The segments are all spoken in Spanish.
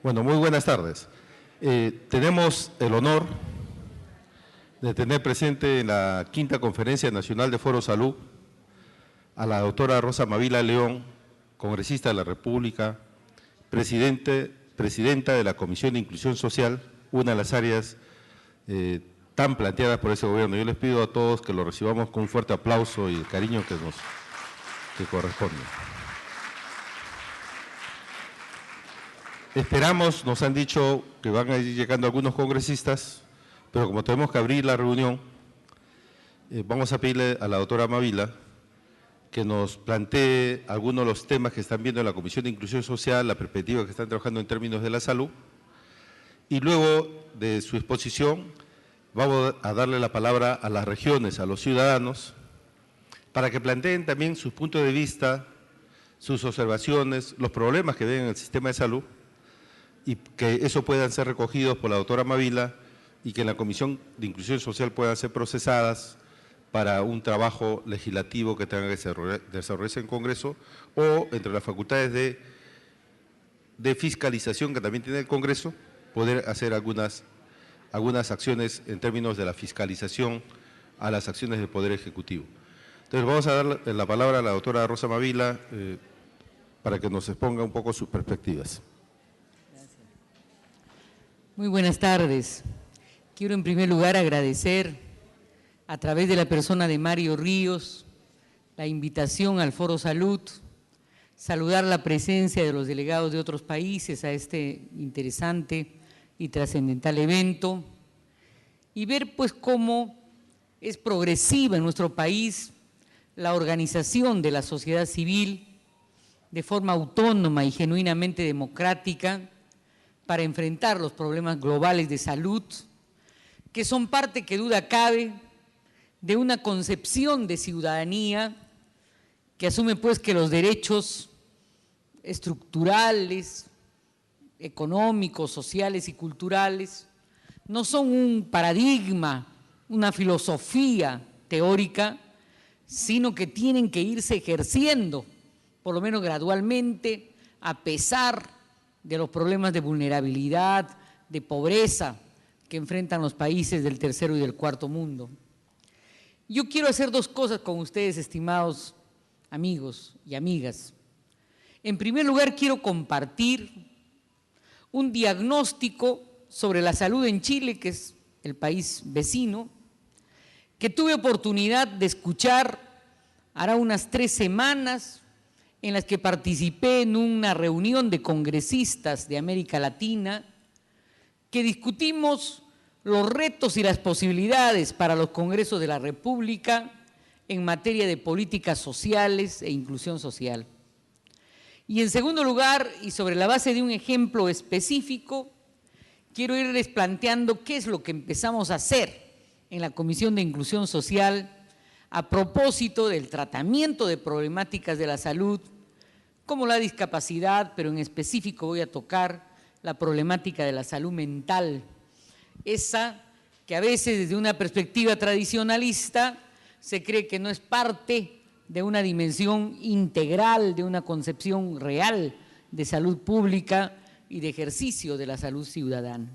Bueno, muy buenas tardes. Tenemos el honor de tener presente en la quinta Conferencia Nacional de Foro Salud a la doctora Rosa Mavila León, congresista de la República, presidenta de la Comisión de Inclusión Social, una de las áreas tan planteadas por ese gobierno. Yo les pido a todos que lo recibamos con un fuerte aplauso y el cariño que corresponde. Esperamos, nos han dicho que van a ir llegando algunos congresistas, pero como tenemos que abrir la reunión, vamos a pedirle a la doctora Mavila que nos plantee algunos de los temas que están viendo en la Comisión de Inclusión Social, la perspectiva que están trabajando en términos de la salud, y luego de su exposición vamos a darle la palabra a las regiones, a los ciudadanos, para que planteen también sus puntos de vista, sus observaciones, los problemas que ven en el sistema de salud, y que eso puedan ser recogidos por la doctora Mavila y que en la Comisión de Inclusión Social puedan ser procesadas para un trabajo legislativo que tenga que desarrollarse en Congreso o entre las facultades de fiscalización que también tiene el Congreso, poder hacer algunas acciones en términos de la fiscalización a las acciones del Poder Ejecutivo. Entonces vamos a dar la palabra a la doctora Rosa Mavila para que nos exponga un poco sus perspectivas. Muy buenas tardes. Quiero en primer lugar agradecer a través de la persona de Mario Ríos la invitación al Foro Salud, saludar la presencia de los delegados de otros países a este interesante y trascendental evento y ver pues cómo es progresiva en nuestro país la organización de la sociedad civil de forma autónoma y genuinamente democrática para enfrentar los problemas globales de salud, que son parte, que duda cabe, de una concepción de ciudadanía que asume pues que los derechos estructurales, económicos, sociales y culturales no son un paradigma, una filosofía teórica, sino que tienen que irse ejerciendo, por lo menos gradualmente, a pesar de los problemas de vulnerabilidad, de pobreza que enfrentan los países del tercero y del cuarto mundo. Yo quiero hacer dos cosas con ustedes, estimados amigos y amigas. En primer lugar, quiero compartir un diagnóstico sobre la salud en Chile, que es el país vecino, que tuve oportunidad de escuchar hará unas 3 semanas, en las que participé en una reunión de congresistas de América Latina, que discutimos los retos y las posibilidades para los congresos de la República en materia de políticas sociales e inclusión social. Y en segundo lugar, y sobre la base de un ejemplo específico, quiero irles planteando qué es lo que empezamos a hacer en la Comisión de Inclusión Social a propósito del tratamiento de problemáticas de la salud, como la discapacidad, pero en específico voy a tocar la problemática de la salud mental, esa que a veces desde una perspectiva tradicionalista se cree que no es parte de una dimensión integral, de una concepción real de salud pública y de ejercicio de la salud ciudadana.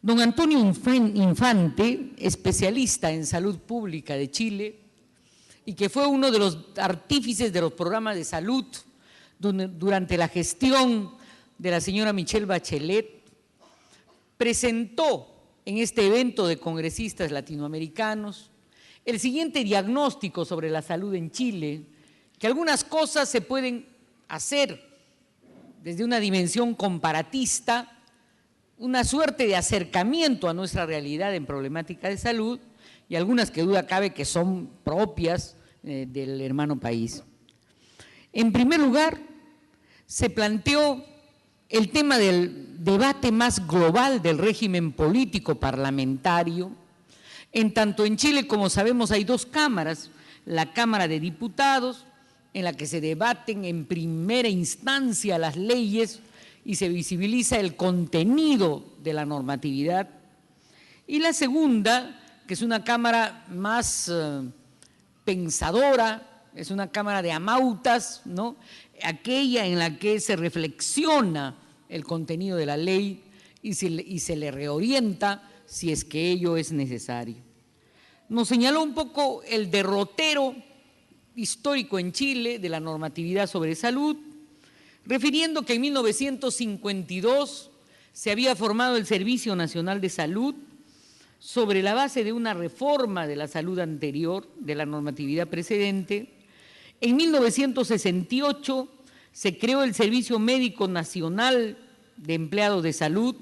Don Antonio Infante, especialista en salud pública de Chile, y que fue uno de los artífices de los programas de salud durante la gestión de la señora Michelle Bachelet, presentó en este evento de congresistas latinoamericanos el siguiente diagnóstico sobre la salud en Chile, que algunas cosas se pueden hacer desde una dimensión comparatista, una suerte de acercamiento a nuestra realidad en problemática de salud, y algunas que duda cabe que son propias del hermano país. En primer lugar, se planteó el tema del debate más global del régimen político parlamentario. En tanto en Chile, como sabemos, hay 2 cámaras, la Cámara de Diputados, en la que se debaten en primera instancia las leyes y se visibiliza el contenido de la normatividad, y la segunda, que es una cámara más pensadora, es una cámara de amautas, ¿no? Aquella en la que se reflexiona el contenido de la ley y se le reorienta si es que ello es necesario. Nos señaló un poco el derrotero histórico en Chile de la normatividad sobre salud, refiriendo que en 1952 se había formado el Servicio Nacional de Salud sobre la base de una reforma de la salud anterior, de la normatividad precedente. En 1968 se creó el Servicio Médico Nacional de Empleados de Salud.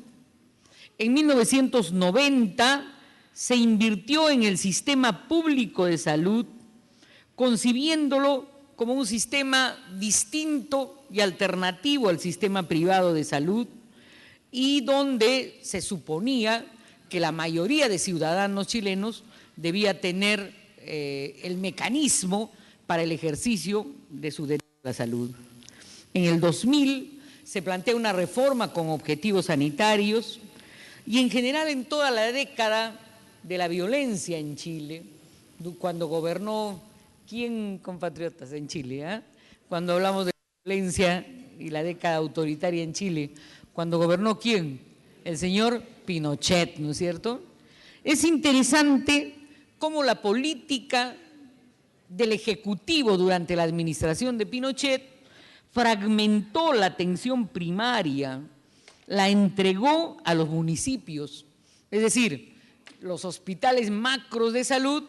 En 1990 se invirtió en el sistema público de salud, concibiéndolo como un sistema distinto y alternativo al sistema privado de salud, y donde se suponía que la mayoría de ciudadanos chilenos debía tener el mecanismo para el ejercicio de su derecho a la salud. En el 2000 se plantea una reforma con objetivos sanitarios y en general en toda la década de la violencia en Chile, cuando gobernó, ¿quién, compatriotas, en Chile? Cuando hablamos de violencia y la década autoritaria en Chile, cuando gobernó ¿quién? El señor Pinochet, ¿no es cierto? Es interesante cómo la política del Ejecutivo durante la administración de Pinochet fragmentó la atención primaria, la entregó a los municipios. Es decir, los hospitales macros de salud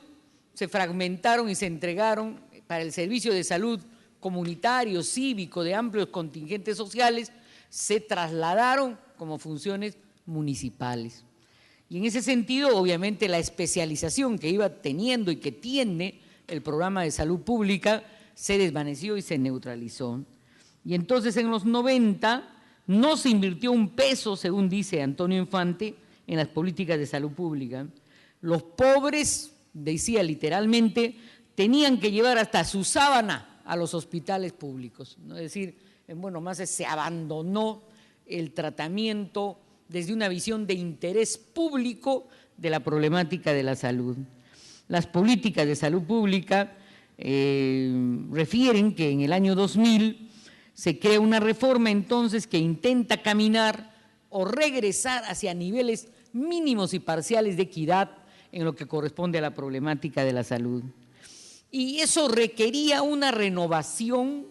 se fragmentaron y se entregaron para el servicio de salud comunitario, cívico, de amplios contingentes sociales, se trasladaron como funciones municipales. Y en ese sentido, obviamente, la especialización que iba teniendo y que tiene el programa de salud pública se desvaneció y se neutralizó. Y entonces en los 90 no se invirtió un peso, según dice Antonio Infante, en las políticas de salud pública. Los pobres, decía literalmente, tenían que llevar hasta su sábana a los hospitales públicos, ¿no? Es decir, en bueno más se abandonó el tratamiento desde una visión de interés público de la problemática de la salud. Las políticas de salud pública refieren que en el año 2000 se crea una reforma entonces que intenta caminar o regresar hacia niveles mínimos y parciales de equidad en lo que corresponde a la problemática de la salud. Y eso requería una renovación,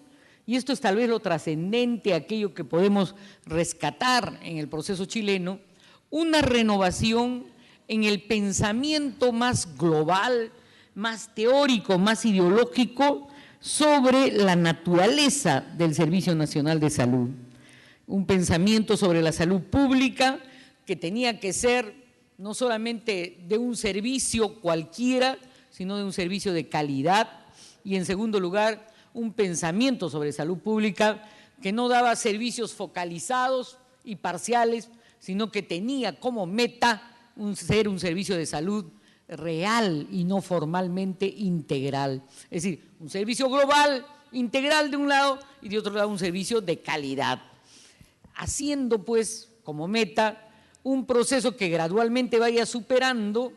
y esto es tal vez lo trascendente, aquello que podemos rescatar en el proceso chileno, una renovación en el pensamiento más global, más teórico, más ideológico sobre la naturaleza del Servicio Nacional de Salud. Un pensamiento sobre la salud pública que tenía que ser no solamente de un servicio cualquiera, sino de un servicio de calidad, y en segundo lugar, un pensamiento sobre salud pública que no daba servicios focalizados y parciales, sino que tenía como meta ser un servicio de salud real y no formalmente integral. Es decir, un servicio global, integral de un lado, y de otro lado un servicio de calidad, haciendo pues como meta un proceso que gradualmente vaya superando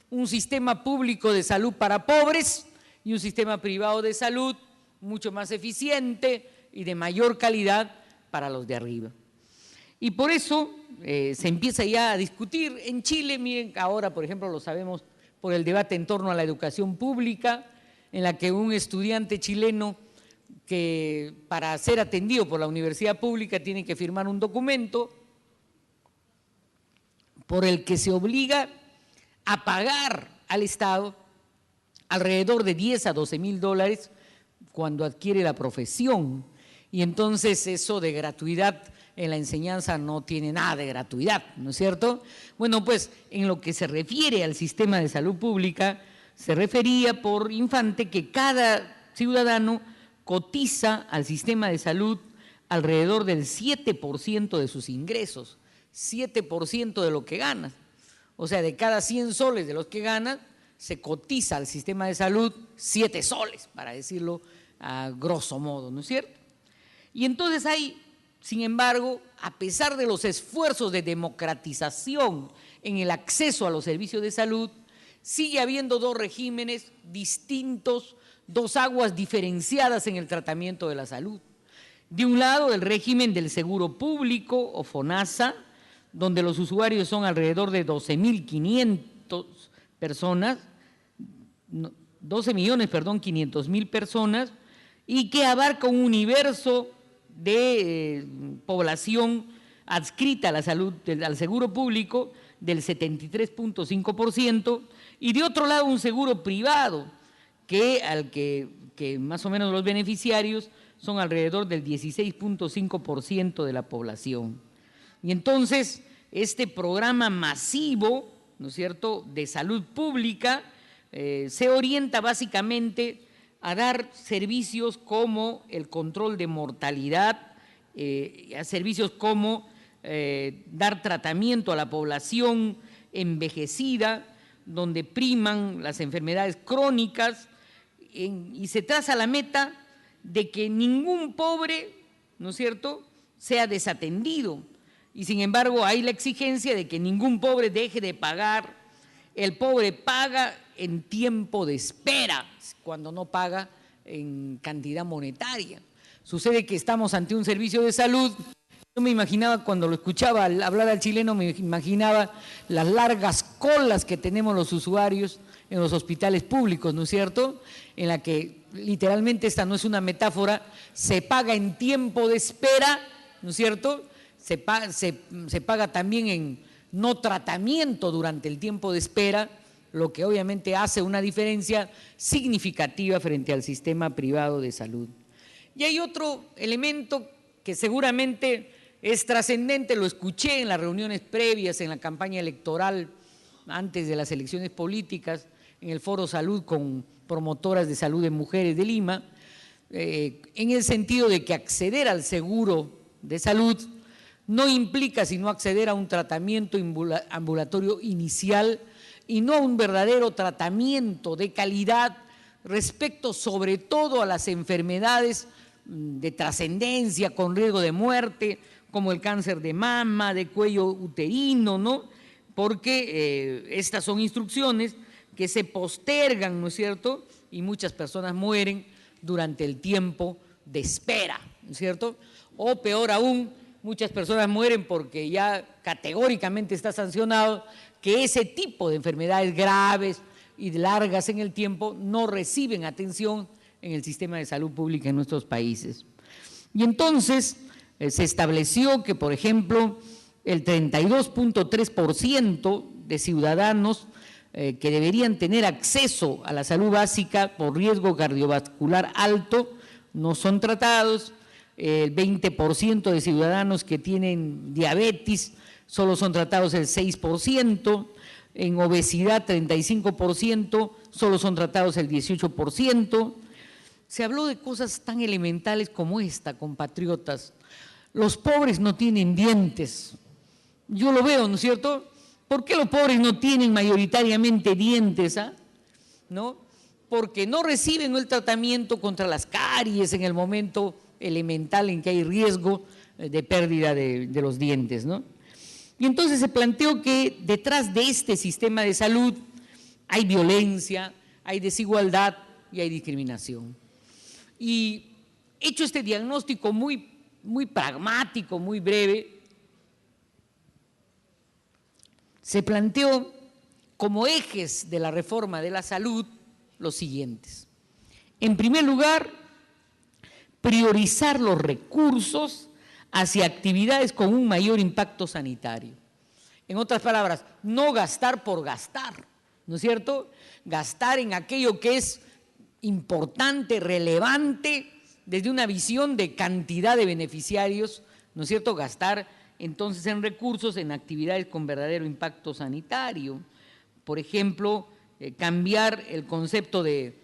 un sistema público de salud para pobres y un sistema privado de salud mucho más eficiente y de mayor calidad para los de arriba. Y por eso se empieza ya a discutir en Chile. Miren, ahora por ejemplo lo sabemos por el debate en torno a la educación pública, en la que un estudiante chileno que para ser atendido por la universidad pública tiene que firmar un documento por el que se obliga a pagar al Estado alrededor de 10 a 12 mil dólares cuando adquiere la profesión. Y entonces eso de gratuidad en la enseñanza no tiene nada de gratuidad, ¿no es cierto? Bueno, pues en lo que se refiere al sistema de salud pública, se refería por Infante que cada ciudadano cotiza al sistema de salud alrededor del 7% de sus ingresos, 7% de lo que gana. O sea, de cada 100 soles de los que gana, se cotiza al sistema de salud 7 soles, para decirlo a grosso modo, ¿no es cierto? Y entonces hay, sin embargo, a pesar de los esfuerzos de democratización en el acceso a los servicios de salud, sigue habiendo dos regímenes distintos, dos aguas diferenciadas en el tratamiento de la salud. De un lado, el régimen del seguro público o FONASA, donde los usuarios son alrededor de 12.500 personas, 12.500.000 personas, y que abarca un universo de población adscrita a la salud, al seguro público del 73.5%, y de otro lado un seguro privado que más o menos los beneficiarios son alrededor del 16.5% de la población. Y entonces este programa masivo, ¿no es cierto?, de salud pública se orienta básicamente a dar servicios como el control de mortalidad, a servicios como dar tratamiento a la población envejecida, donde priman las enfermedades crónicas, y se traza la meta de que ningún pobre, ¿no es cierto?, sea desatendido. Y sin embargo hay la exigencia de que ningún pobre deje de pagar. El pobre paga en tiempo de espera, cuando no paga en cantidad monetaria. Sucede que estamos ante un servicio de salud. Yo me imaginaba, cuando lo escuchaba hablar al chileno, me imaginaba las largas colas que tenemos los usuarios en los hospitales públicos, ¿no es cierto?, en la que literalmente, esta no es una metáfora, se paga en tiempo de espera, ¿no es cierto?, se paga también en no tratamiento durante el tiempo de espera, lo que obviamente hace una diferencia significativa frente al sistema privado de salud. Y hay otro elemento que seguramente es trascendente, lo escuché en las reuniones previas, en la campaña electoral, antes de las elecciones políticas, en el Foro Salud con promotoras de salud de mujeres de Lima, en el sentido de que acceder al seguro de salud no implica sino acceder a un tratamiento ambulatorio inicial y no a un verdadero tratamiento de calidad respecto sobre todo a las enfermedades de trascendencia con riesgo de muerte, como el cáncer de mama, de cuello uterino, ¿no? Porque estas son instrucciones que se postergan, ¿no es cierto?, y muchas personas mueren durante el tiempo de espera, ¿no es cierto? O peor aún, muchas personas mueren porque ya categóricamente está sancionado que ese tipo de enfermedades graves y largas en el tiempo no reciben atención en el sistema de salud pública en nuestros países. Y entonces se estableció que, por ejemplo, el 32.3% de ciudadanos que deberían tener acceso a la salud básica por riesgo cardiovascular alto no son tratados. El 20% de ciudadanos que tienen diabetes solo son tratados el 6%, en obesidad 35%, solo son tratados el 18%. Se habló de cosas tan elementales como esta, compatriotas. Los pobres no tienen dientes. Yo lo veo, ¿no es cierto? ¿Por qué los pobres no tienen mayoritariamente dientes? ¿No? Porque no reciben el tratamiento contra las caries en el momento elemental en que hay riesgo de pérdida de los dientes, ¿no? Y entonces se planteó que detrás de este sistema de salud hay violencia, hay desigualdad y hay discriminación. Y hecho este diagnóstico muy pragmático, muy breve, se planteó como ejes de la reforma de la salud los siguientes. En primer lugar, priorizar los recursos hacia actividades con un mayor impacto sanitario. En otras palabras, no gastar por gastar, ¿no es cierto? Gastar en aquello que es importante, relevante, desde una visión de cantidad de beneficiarios, ¿no es cierto? Gastar entonces en recursos, en actividades con verdadero impacto sanitario. Por ejemplo, cambiar el concepto de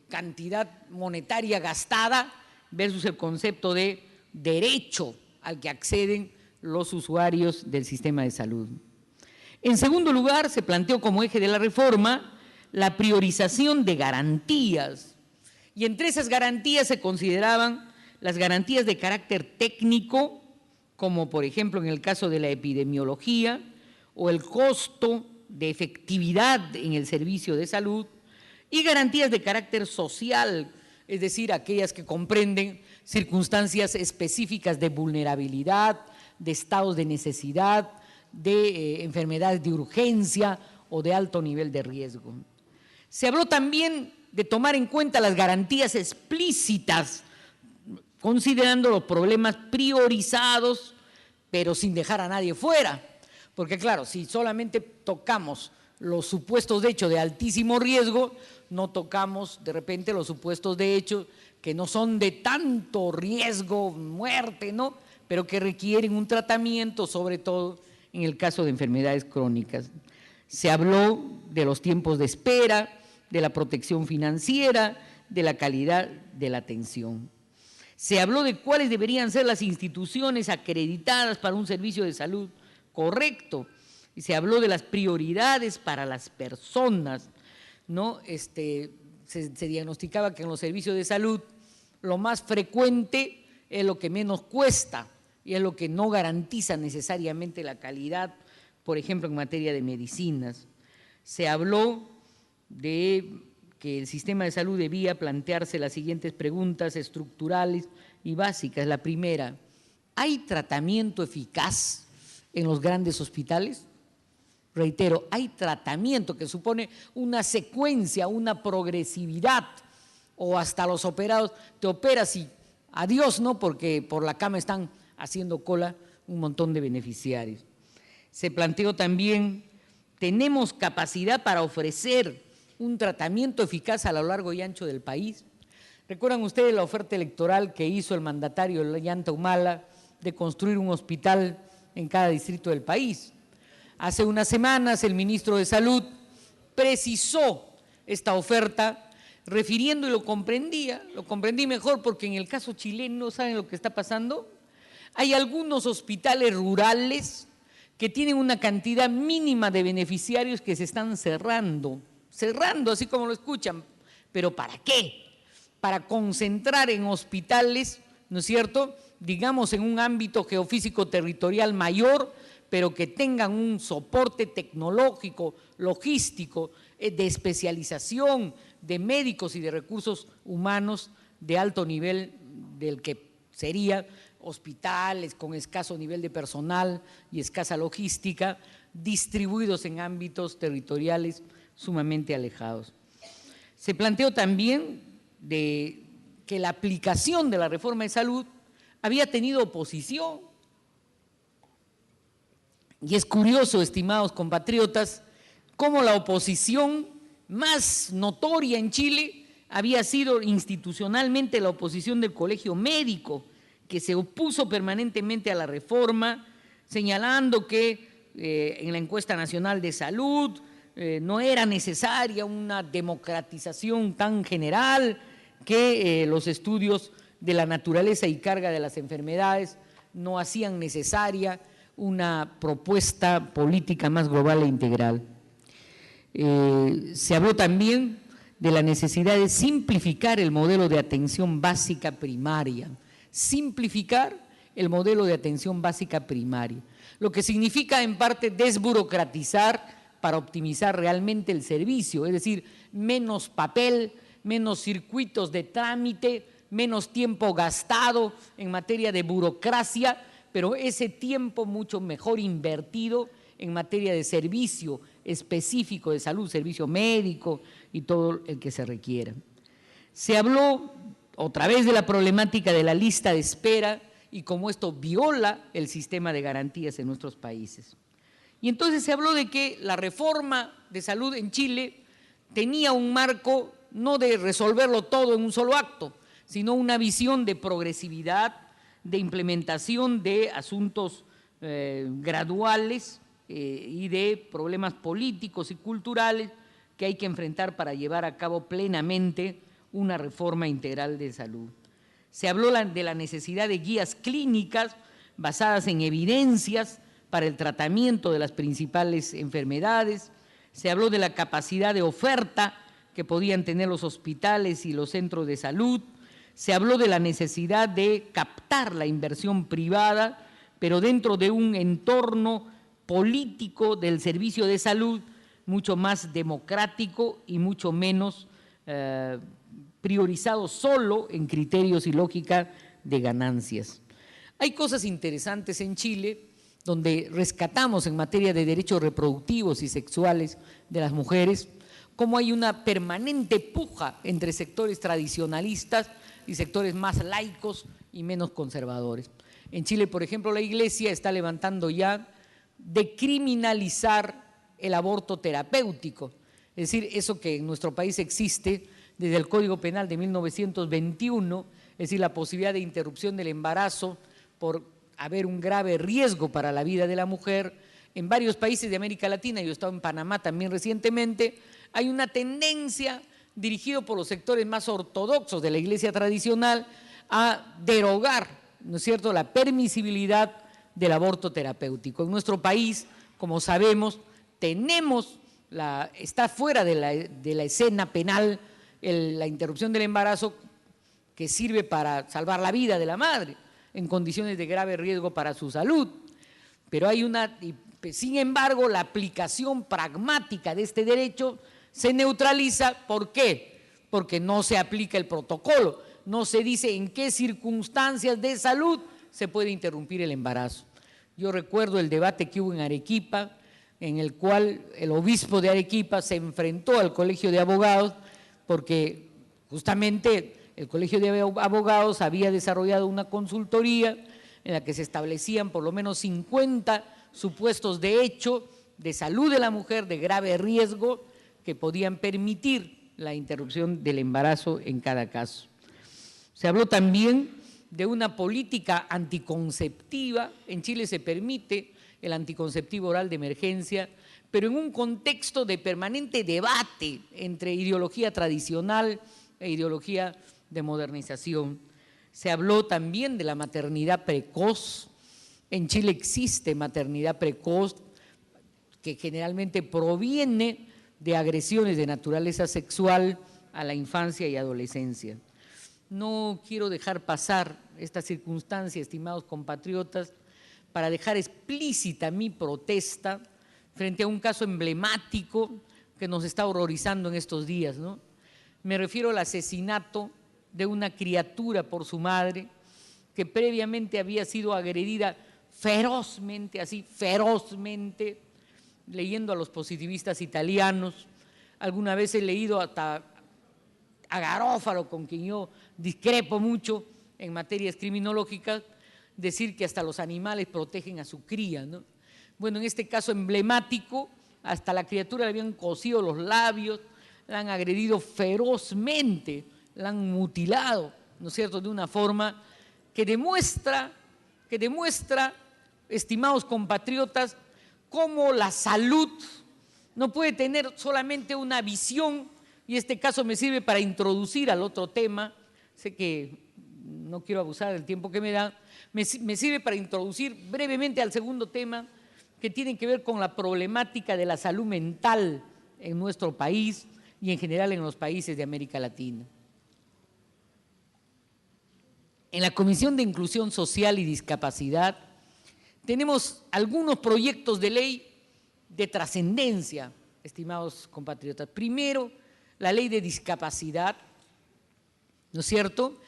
cantidad monetaria gastada versus el concepto de derecho al que acceden los usuarios del sistema de salud. En segundo lugar, se planteó como eje de la reforma la priorización de garantías, y entre esas garantías se consideraban las garantías de carácter técnico, como por ejemplo en el caso de la epidemiología, o el costo de efectividad en el servicio de salud, y garantías de carácter social, es decir, aquellas que comprenden circunstancias específicas de vulnerabilidad, de estados de necesidad, de enfermedades de urgencia o de alto nivel de riesgo. Se habló también de tomar en cuenta las garantías explícitas, considerando los problemas priorizados, pero sin dejar a nadie fuera. Porque claro, si solamente tocamos los supuestos de hecho de altísimo riesgo, no tocamos de repente los supuestos de hecho que no son de tanto riesgo, muerte, ¿no? Pero que requieren un tratamiento, sobre todo en el caso de enfermedades crónicas. Se habló de los tiempos de espera, de la protección financiera, de la calidad de la atención. Se habló de cuáles deberían ser las instituciones acreditadas para un servicio de salud correcto. Y se habló de las prioridades para las personas, ¿no? Se diagnosticaba que en los servicios de salud lo más frecuente es lo que menos cuesta y es lo que no garantiza necesariamente la calidad, por ejemplo, en materia de medicinas. Se habló de que el sistema de salud debía plantearse las siguientes preguntas estructurales y básicas. La primera, ¿hay tratamiento eficaz en los grandes hospitales? Reitero, hay tratamiento que supone una secuencia, una progresividad, o hasta los operados, te operas y adiós, ¿no? Porque por la cama están haciendo cola un montón de beneficiarios. Se planteó también, ¿tenemos capacidad para ofrecer un tratamiento eficaz a lo largo y ancho del país? ¿Recuerdan ustedes la oferta electoral que hizo el mandatario Ollanta Humala de construir un hospital en cada distrito del país? Hace unas semanas el ministro de Salud precisó esta oferta refiriendo, y lo comprendí mejor porque en el caso chileno, ¿saben lo que está pasando? Hay algunos hospitales rurales que tienen una cantidad mínima de beneficiarios que se están cerrando, así como lo escuchan. ¿Pero para qué? Para concentrar en hospitales, ¿no es cierto?, digamos en un ámbito geofísico territorial mayor, pero que tengan un soporte tecnológico, logístico, de especialización, de médicos y de recursos humanos de alto nivel, del que sería hospitales con escaso nivel de personal y escasa logística, distribuidos en ámbitos territoriales sumamente alejados. Se planteó también de que la aplicación de la reforma de salud había tenido oposición. Y es curioso, estimados compatriotas, cómo la oposición más notoria en Chile había sido institucionalmente la oposición del Colegio Médico, que se opuso permanentemente a la reforma, señalando que en la encuesta nacional de salud no era necesaria una democratización tan general, que los estudios de la naturaleza y carga de las enfermedades no hacían necesaria una propuesta política más global e integral. Se habló también de la necesidad de simplificar el modelo de atención básica primaria, simplificar el modelo de atención básica primaria, lo que significa en parte desburocratizar para optimizar realmente el servicio, es decir, menos papel, menos circuitos de trámite, menos tiempo gastado en materia de burocracia, pero ese tiempo mucho mejor invertido en materia de servicio específico de salud, servicio médico y todo el que se requiera. Se habló otra vez de la problemática de la lista de espera y cómo esto viola el sistema de garantías en nuestros países. Y entonces se habló de que la reforma de salud en Chile tenía un marco no de resolverlo todo en un solo acto, sino una visión de progresividad, de implementación de asuntos graduales y de problemas políticos y culturales que hay que enfrentar para llevar a cabo plenamente una reforma integral de salud. Se habló de la necesidad de guías clínicas basadas en evidencias para el tratamiento de las principales enfermedades. Se habló de la capacidad de oferta que podían tener los hospitales y los centros de salud. Se habló de la necesidad de captar la inversión privada, pero dentro de un entorno político del servicio de salud mucho más democrático y mucho menos priorizado solo en criterios y lógica de ganancias. Hay cosas interesantes en Chile donde rescatamos en materia de derechos reproductivos y sexuales de las mujeres, como hay una permanente puja entre sectores tradicionalistas y sectores más laicos y menos conservadores. En Chile, por ejemplo, la Iglesia está levantando ya de criminalizar el aborto terapéutico, es decir, eso que en nuestro país existe desde el Código Penal de 1921, es decir, la posibilidad de interrupción del embarazo por haber un grave riesgo para la vida de la mujer. En varios países de América Latina, yo he estado en Panamá también recientemente, hay una tendencia dirigida por los sectores más ortodoxos de la Iglesia tradicional a derogar, ¿no es cierto?, la permisibilidad del aborto terapéutico. En nuestro país, como sabemos, está fuera de la escena penal la interrupción del embarazo, que sirve para salvar la vida de la madre en condiciones de grave riesgo para su salud. Pero sin embargo, la aplicación pragmática de este derecho se neutraliza. ¿Por qué? Porque no se aplica el protocolo, no se dice en qué circunstancias de salud se puede interrumpir el embarazo. Yo recuerdo el debate que hubo en Arequipa, en el cual el obispo de Arequipa se enfrentó al Colegio de Abogados, porque justamente el Colegio de Abogados había desarrollado una consultoría en la que se establecían por lo menos 50 supuestos de hecho de salud de la mujer de grave riesgo que podían permitir la interrupción del embarazo en cada caso. Se habló también de una política anticonceptiva. En Chile se permite el anticonceptivo oral de emergencia, pero en un contexto de permanente debate entre ideología tradicional e ideología de modernización. Se habló también de la maternidad precoz. En Chile existe maternidad precoz que generalmente proviene de agresiones de naturaleza sexual a la infancia y adolescencia. No quiero dejar pasar esta circunstancia, estimados compatriotas, para dejar explícita mi protesta frente a un caso emblemático que nos está horrorizando en estos días, ¿no? Me refiero al asesinato de una criatura por su madre que previamente había sido agredida ferozmente, así ferozmente, leyendo a los positivistas italianos. Alguna vez he leído hasta a Garófalo, con quien yo discrepo mucho en materias criminológicas, decir que hasta los animales protegen a su cría, ¿no? Bueno, en este caso emblemático, hasta la criatura le habían cosido los labios, la han agredido ferozmente, la han mutilado, ¿no es cierto?, de una forma que demuestra, estimados compatriotas, cómo la salud no puede tener solamente una visión, y este caso me sirve para introducir al otro tema. Sé que no quiero abusar del tiempo que me da, me sirve para introducir brevemente al segundo tema, que tiene que ver con la problemática de la salud mental en nuestro país y en general en los países de América Latina. En la Comisión de Inclusión Social y Discapacidad tenemos algunos proyectos de ley de trascendencia, estimados compatriotas. Primero, la ley de discapacidad, ¿no es cierto?,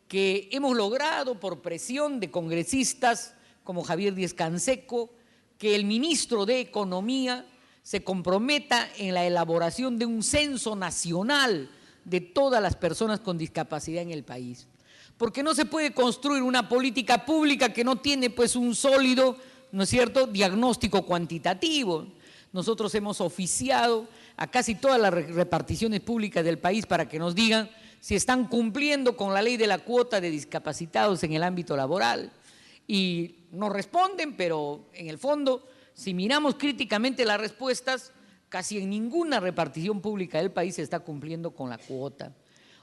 que hemos logrado por presión de congresistas como Javier Díez-Canseco, que el ministro de Economía se comprometa en la elaboración de un censo nacional de todas las personas con discapacidad en el país. Porque no se puede construir una política pública que no tiene pues un sólido, ¿no es cierto?, diagnóstico cuantitativo. Nosotros hemos oficiado a casi todas las reparticiones públicas del país para que nos digan si están cumpliendo con la ley de la cuota de discapacitados en el ámbito laboral. Y nos responden, pero en el fondo, si miramos críticamente las respuestas, casi en ninguna repartición pública del país se está cumpliendo con la cuota.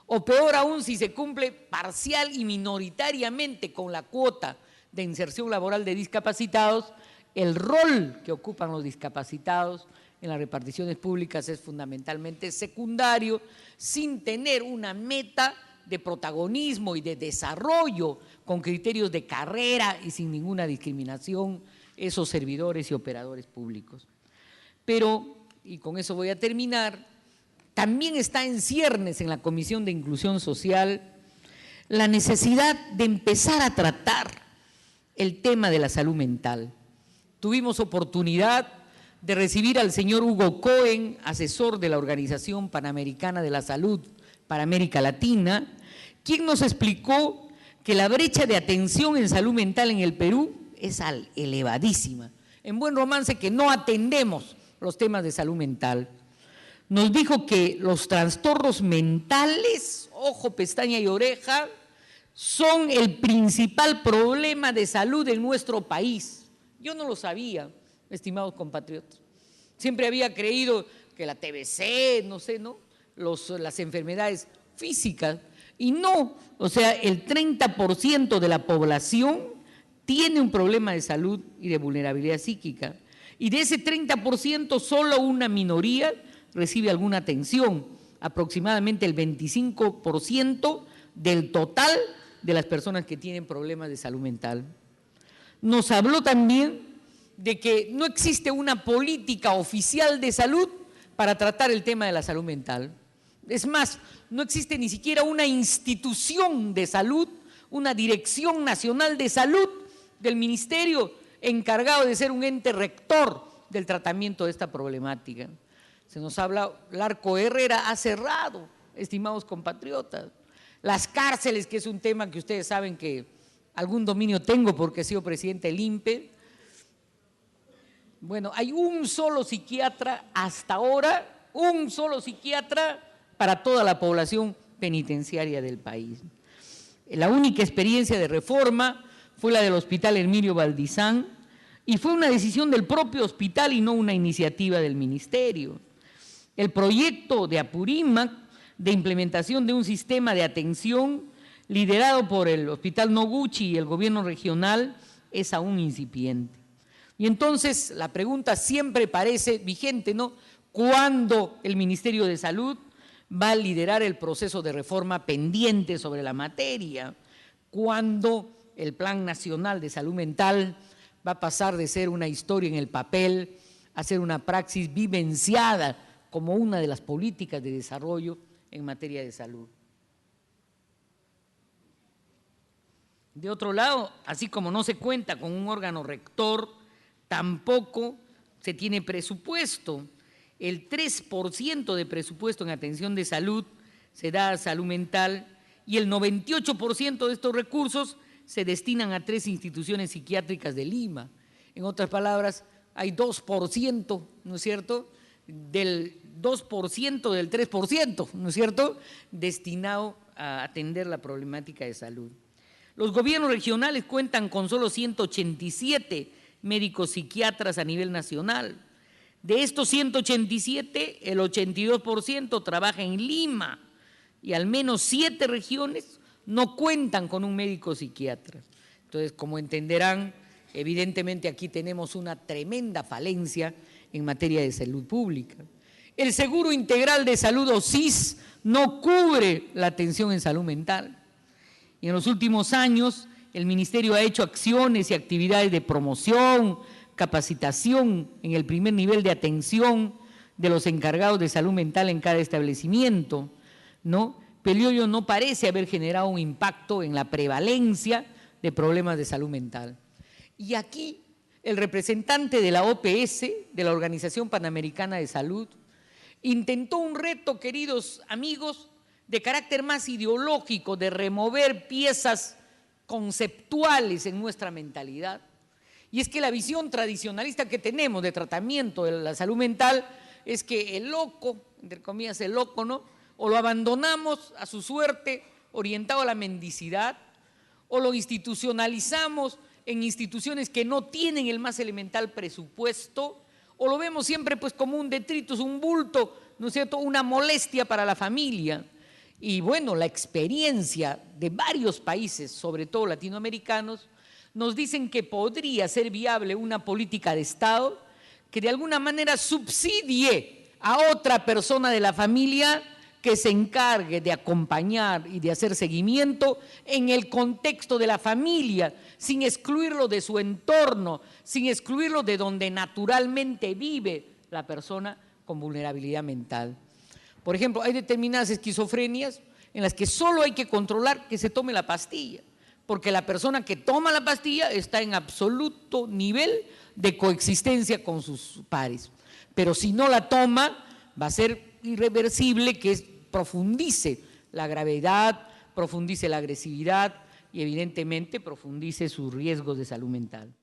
O peor aún, si se cumple parcial y minoritariamente con la cuota de inserción laboral de discapacitados, el rol que ocupan los discapacitados en las reparticiones públicas es fundamentalmente secundario, sin tener una meta de protagonismo y de desarrollo con criterios de carrera y sin ninguna discriminación esos servidores y operadores públicos. Pero, y con eso voy a terminar, también está en ciernes en la Comisión de Inclusión Social la necesidad de empezar a tratar el tema de la salud mental. Tuvimos oportunidad de recibir al señor Hugo Cohen, asesor de la Organización Panamericana de la Salud para América Latina, quien nos explicó que la brecha de atención en salud mental en el Perú es elevadísima. En buen romance, que no atendemos los temas de salud mental. Nos dijo que los trastornos mentales, ojo, pestaña y oreja, son el principal problema de salud en nuestro país. Yo no lo sabía, estimados compatriotas. Siempre había creído que la TBC, no sé, ¿no? Las enfermedades físicas. Y no, o sea, el 30% de la población tiene un problema de salud y de vulnerabilidad psíquica. Y de ese 30%, solo una minoría recibe alguna atención, aproximadamente el 25% del total de las personas que tienen problemas de salud mental. Nos habló también de que no existe una política oficial de salud para tratar el tema de la salud mental. Es más, no existe ni siquiera una institución de salud, una dirección nacional de salud del ministerio encargado de ser un ente rector del tratamiento de esta problemática. Se nos habla, Larco Herrera ha cerrado, estimados compatriotas. Las cárceles, que es un tema que ustedes saben que algún dominio tengo porque he sido presidente del INPE. Bueno, hay un solo psiquiatra hasta ahora, un solo psiquiatra para toda la población penitenciaria del país. La única experiencia de reforma fue la del Hospital Herminio Valdizán y fue una decisión del propio hospital y no una iniciativa del ministerio. El proyecto de Apurímac de implementación de un sistema de atención liderado por el Hospital Noguchi y el gobierno regional es aún incipiente. Y entonces la pregunta siempre parece vigente, ¿no? ¿Cuándo el Ministerio de Salud va a liderar el proceso de reforma pendiente sobre la materia? ¿Cuándo el Plan Nacional de Salud Mental va a pasar de ser una historia en el papel a ser una praxis vivenciada como una de las políticas de desarrollo en materia de salud? De otro lado, así como no se cuenta con un órgano rector, tampoco se tiene presupuesto. El 3% de presupuesto en atención de salud se da a salud mental y el 98% de estos recursos se destinan a 3 instituciones psiquiátricas de Lima. En otras palabras, hay 2%, ¿no es cierto?, del 2% del 3%, ¿no es cierto?, destinado a atender la problemática de salud. Los gobiernos regionales cuentan con solo 187 médicos psiquiatras a nivel nacional. De estos 187, el 82% trabaja en Lima y al menos 7 regiones no cuentan con un médico psiquiatra. Entonces, como entenderán, evidentemente aquí tenemos una tremenda falencia en materia de salud pública. El Seguro Integral de Salud, o SIS, no cubre la atención en salud mental. Y en los últimos años, el Ministerio ha hecho acciones y actividades de promoción, capacitación en el primer nivel de atención de los encargados de salud mental en cada establecimiento, ¿no? Pero ello no parece haber generado un impacto en la prevalencia de problemas de salud mental. Y aquí el representante de la OPS, de la Organización Panamericana de Salud, intentó un reto, queridos amigos, de carácter más ideológico, de remover piezas conceptuales en nuestra mentalidad. Y es que la visión tradicionalista que tenemos de tratamiento de la salud mental es que el loco, entre comillas el loco, ¿no?, o lo abandonamos a su suerte orientado a la mendicidad, o lo institucionalizamos en instituciones que no tienen el más elemental presupuesto, o lo vemos siempre pues como un detritus, un bulto, ¿no es cierto?, una molestia para la familia. Y bueno, la experiencia de varios países, sobre todo latinoamericanos, nos dicen que podría ser viable una política de Estado que de alguna manera subsidie a otra persona de la familia que se encargue de acompañar y de hacer seguimiento en el contexto de la familia, sin excluirlo de su entorno, sin excluirlo de donde naturalmente vive la persona con vulnerabilidad mental. Por ejemplo, hay determinadas esquizofrenias en las que solo hay que controlar que se tome la pastilla, porque la persona que toma la pastilla está en absoluto nivel de coexistencia con sus pares. Pero si no la toma, va a ser irreversible que profundice la gravedad, profundice la agresividad y evidentemente profundice sus riesgos de salud mental.